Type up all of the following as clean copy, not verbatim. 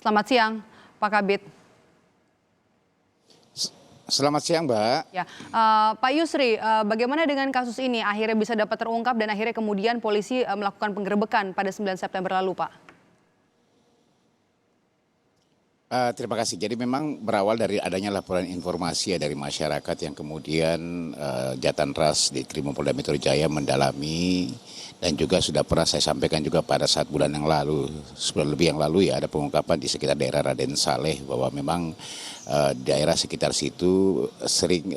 Selamat siang, Pak Kabid. Selamat siang, Mbak. Ya, Pak Yusri, bagaimana dengan kasus ini akhirnya bisa dapat terungkap dan akhirnya kemudian polisi melakukan penggerebekan pada 9 September lalu, Pak? Terima kasih. Jadi memang berawal dari adanya laporan informasi ya dari masyarakat yang kemudian Jatanras di Krimpolda Metro Jaya mendalami, dan juga sudah pernah saya sampaikan juga pada saat bulan yang lalu, sebulan lebih yang lalu ya, ada pengungkapan di sekitar daerah Raden Saleh bahwa memang daerah sekitar situ sering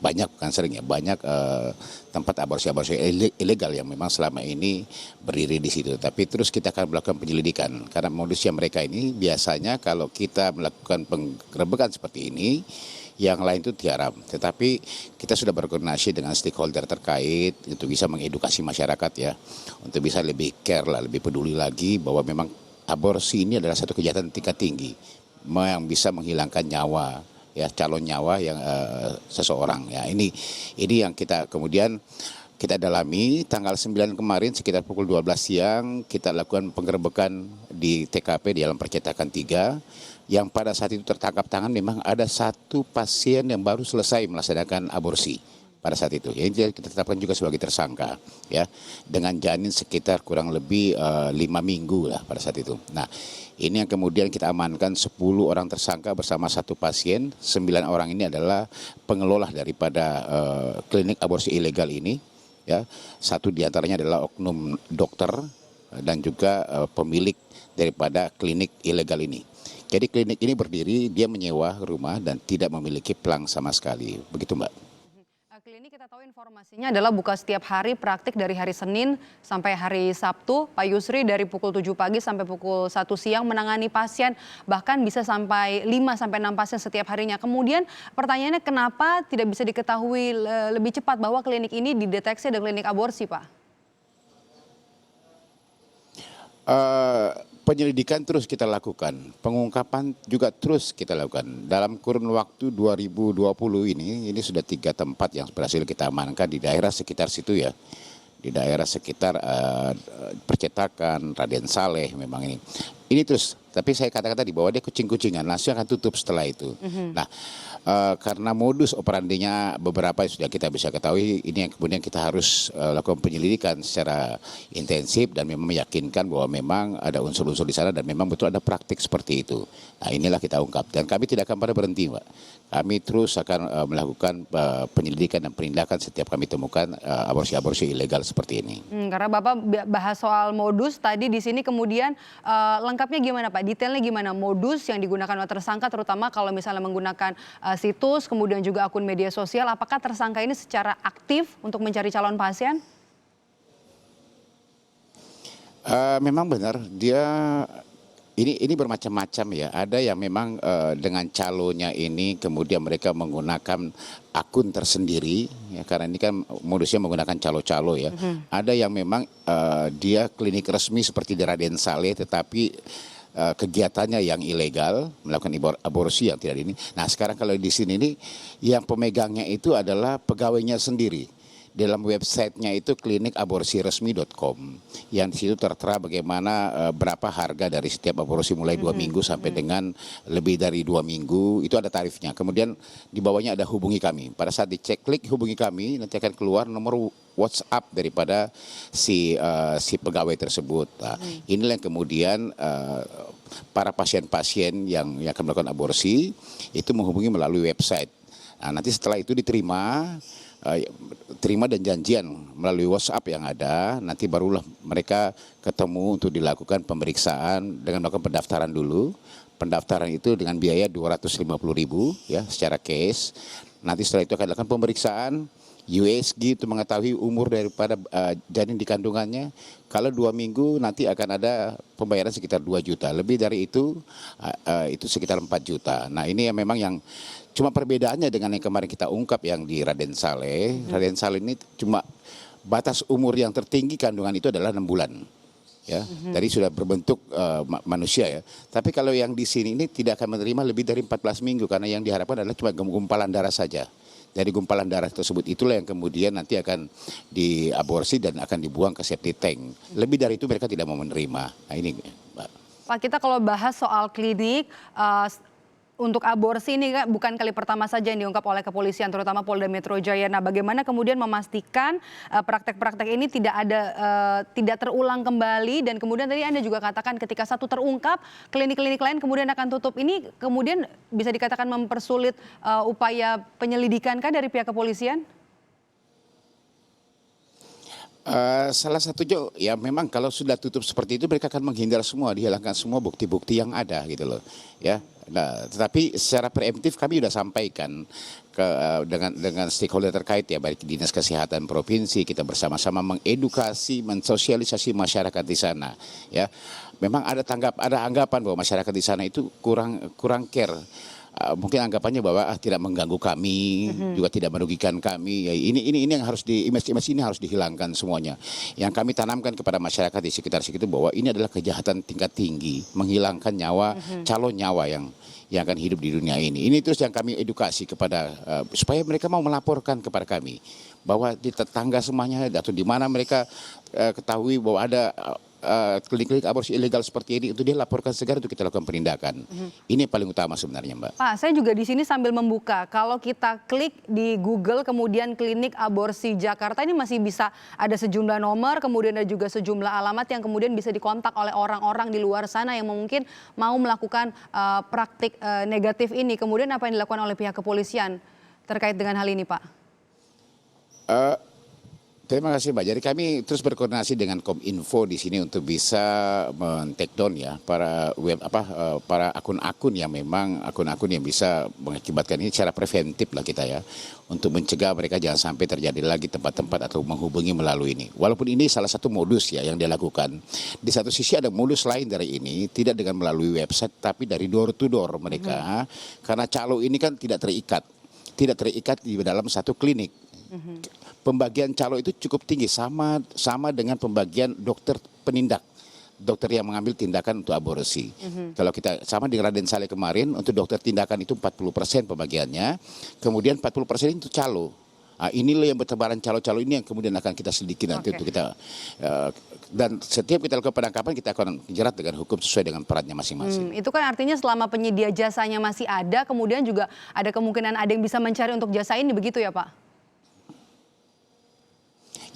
banyak, bukan sering ya, banyak tempat aborsi-aborsi ilegal yang memang selama ini berdiri di situ. Tapi terus kita akan melakukan penyelidikan karena modusnya mereka ini biasanya kalau kita melakukan penggerebekan seperti ini, yang lain itu tiarap. Tetapi kita sudah berkoordinasi dengan stakeholder terkait untuk bisa mengedukasi masyarakat ya, untuk bisa lebih care lah, lebih peduli lagi bahwa memang aborsi ini adalah satu kejahatan tingkat tinggi yang bisa menghilangkan nyawa ya, calon nyawa yang seseorang ya. Ini yang kita kemudian kita dalami tanggal 9 kemarin sekitar pukul 12 siang kita lakukan penggerebekan di TKP di dalam percetakan 3 yang pada saat itu tertangkap tangan memang ada satu pasien yang baru selesai melaksanakan aborsi pada saat itu. Jadi kita tetapkan juga sebagai tersangka ya, dengan janin sekitar kurang lebih 5 minggu lah pada saat itu. Nah, ini yang kemudian kita amankan 10 orang tersangka bersama satu pasien. 9 orang ini adalah pengelola daripada klinik aborsi ilegal ini ya. Satu diantaranya adalah oknum dokter dan juga pemilik daripada klinik ilegal ini. Jadi klinik ini berdiri, dia menyewa rumah dan tidak memiliki pelang sama sekali. Begitu, Mbak. Klinik kita tahu informasinya adalah buka setiap hari, praktik dari hari Senin sampai hari Sabtu. Pak Yusri dari pukul 7 pagi sampai pukul 1 siang menangani pasien, bahkan bisa sampai 5 sampai 6 pasien setiap harinya. Kemudian pertanyaannya kenapa tidak bisa diketahui lebih cepat bahwa klinik ini dideteksi ada klinik aborsi, Pak? Penyelidikan terus kita lakukan, pengungkapan juga terus kita lakukan. Dalam kurun waktu 2020 ini sudah 3 tempat yang berhasil kita amankan di daerah sekitar situ ya. Di daerah sekitar percetakan, Raden Saleh memang ini. Ini terus, tapi saya katakan tadi bahwa dia kucing-kucingan, langsung akan tutup setelah itu. Nah, karena modus operandinya beberapa sudah kita bisa ketahui, ini yang kemudian kita harus lakukan penyelidikan secara intensif dan memang meyakinkan bahwa memang ada unsur-unsur di sana dan memang betul ada praktik seperti itu. Nah, inilah kita ungkap dan kami tidak akan pada berhenti, Mbak. Kami terus akan melakukan penyelidikan dan penindakan setiap kami temukan aborsi-aborsi ilegal seperti ini. Karena Bapak bahas soal modus tadi di sini, kemudian lengkapnya gimana, Pak? Detailnya gimana modus yang digunakan oleh tersangka, terutama kalau misalnya menggunakan situs, kemudian juga akun media sosial. Apakah tersangka ini secara aktif untuk mencari calon pasien? Memang benar dia ini bermacam-macam ya. Ada yang memang dengan calonnya ini kemudian mereka menggunakan akun tersendiri ya, karena ini kan modusnya menggunakan calo-calo ya. Ada yang memang dia klinik resmi seperti di Raden Saleh tetapi kegiatannya yang ilegal, melakukan aborsi yang tidak ini. Nah, sekarang kalau di sini ini yang pemegangnya itu adalah pegawainya sendiri. Dalam websitenya itu klinikaborsiresmi.com yang di situ tertera bagaimana berapa harga dari setiap aborsi mulai 2 minggu sampai dengan lebih dari 2 minggu, itu ada tarifnya. Kemudian di bawahnya ada hubungi kami. Pada saat dicek klik hubungi kami nanti akan keluar nomor WhatsApp daripada si pegawai tersebut. Nah, inilah yang kemudian para pasien-pasien yang akan melakukan aborsi itu menghubungi melalui website. Nah, nanti setelah itu terima dan janjian melalui WhatsApp yang ada, nanti barulah mereka ketemu untuk dilakukan pemeriksaan dengan melakukan pendaftaran dulu. Pendaftaran itu dengan biaya 250.000 ya secara case. Nanti setelah itu akan dilakukan pemeriksaan USG untuk mengetahui umur daripada janin di kandungannya. Kalau 2 minggu nanti akan ada pembayaran sekitar 2 juta. Lebih dari itu sekitar 4 juta. Nah, ini yang memang yang cuma perbedaannya dengan yang kemarin kita ungkap yang di Raden Saleh. Raden Saleh ini cuma batas umur yang tertinggi kandungan itu adalah 6 bulan. Ya, tadi sudah berbentuk manusia ya. Tapi kalau yang di sini ini tidak akan menerima lebih dari 14 minggu karena yang diharapkan adalah cuma gumpalan darah saja. Dari gumpalan darah tersebut itulah yang kemudian nanti akan diaborsi dan akan dibuang ke septic tank. Lebih dari itu mereka tidak mau menerima. Nah, ini, Mbak. Pak, kita kalau bahas soal klinik untuk aborsi ini kan bukan kali pertama saja yang diungkap oleh kepolisian, terutama Polda Metro Jaya. Nah, bagaimana kemudian memastikan praktek-praktek ini tidak terulang kembali, dan kemudian tadi Anda juga katakan ketika satu terungkap, klinik-klinik lain kemudian akan tutup. Ini kemudian bisa dikatakan mempersulit upaya penyelidikan kah dari pihak kepolisian? Salah satunya ya memang kalau sudah tutup seperti itu mereka akan menghindar semua, dihilangkan semua bukti-bukti yang ada gitu loh ya. Nah, tetapi secara preemptif kami sudah sampaikan dengan stakeholder terkait ya, baik Dinas Kesehatan Provinsi, kita bersama-sama mengedukasi, mensosialisasi masyarakat di sana ya. Memang ada anggapan bahwa masyarakat di sana itu kurang care. Mungkin anggapannya bahwa tidak mengganggu kami, juga tidak merugikan kami. Ya, ini yang harus image ini harus dihilangkan semuanya. Yang kami tanamkan kepada masyarakat di sekitar situ bahwa ini adalah kejahatan tingkat tinggi, menghilangkan nyawa, calon nyawa yang akan hidup di dunia ini. Ini terus yang kami edukasi kepada supaya mereka mau melaporkan kepada kami bahwa di tetangga semuanya atau di mana mereka ketahui bahwa ada klinik-klinik aborsi ilegal seperti ini, itu dia laporkan segera, itu kita lakukan penindakan. Ini yang paling utama sebenarnya, Mbak. Pak, saya juga di sini sambil membuka. Kalau kita klik di Google kemudian klinik aborsi Jakarta, ini masih bisa ada sejumlah nomor, kemudian ada juga sejumlah alamat yang kemudian bisa dikontak oleh orang-orang di luar sana yang mungkin mau melakukan praktik negatif ini. Kemudian apa yang dilakukan oleh pihak kepolisian terkait dengan hal ini, Pak? Terima kasih Mbak. Jadi kami terus berkoordinasi dengan Kominfo di sini untuk bisa men-take down ya para para akun-akun yang memang akun-akun yang bisa mengakibatkan ini secara preventif lah kita ya, untuk mencegah mereka jangan sampai terjadi lagi tempat-tempat atau menghubungi melalui ini. Walaupun ini salah satu modus ya yang dilakukan. Di satu sisi ada modus lain dari ini, tidak dengan melalui website tapi dari door to door mereka. Karena calo ini kan tidak terikat di dalam satu klinik. Pembagian calo itu cukup tinggi, sama dengan pembagian dokter penindak, dokter yang mengambil tindakan untuk aborsi. Kalau kita sama di Raden Saleh kemarin, untuk dokter tindakan itu 40% pembagiannya, kemudian 40% itu calo. Nah, inilah yang bertebaran calo-calo ini yang kemudian akan kita selidiki nanti untuk kita dan setiap kita lakukan penangkapan kita akan jerat dengan hukum sesuai dengan perannya masing-masing. Itu kan artinya selama penyedia jasanya masih ada, kemudian juga ada kemungkinan ada yang bisa mencari untuk jasa ini, begitu ya Pak?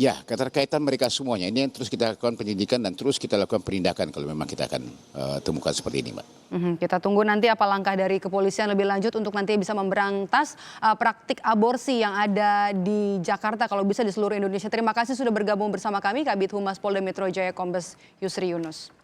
Ya, keterkaitan mereka semuanya. Ini yang terus kita lakukan penyidikan dan terus kita lakukan penindakan kalau memang kita akan temukan seperti ini, Mbak. Kita tunggu nanti apa langkah dari kepolisian lebih lanjut untuk nanti bisa memberantas praktik aborsi yang ada di Jakarta, kalau bisa di seluruh Indonesia. Terima kasih sudah bergabung bersama kami, Kabid Humas Polda Metro Jaya Kombes Yusri Yunus.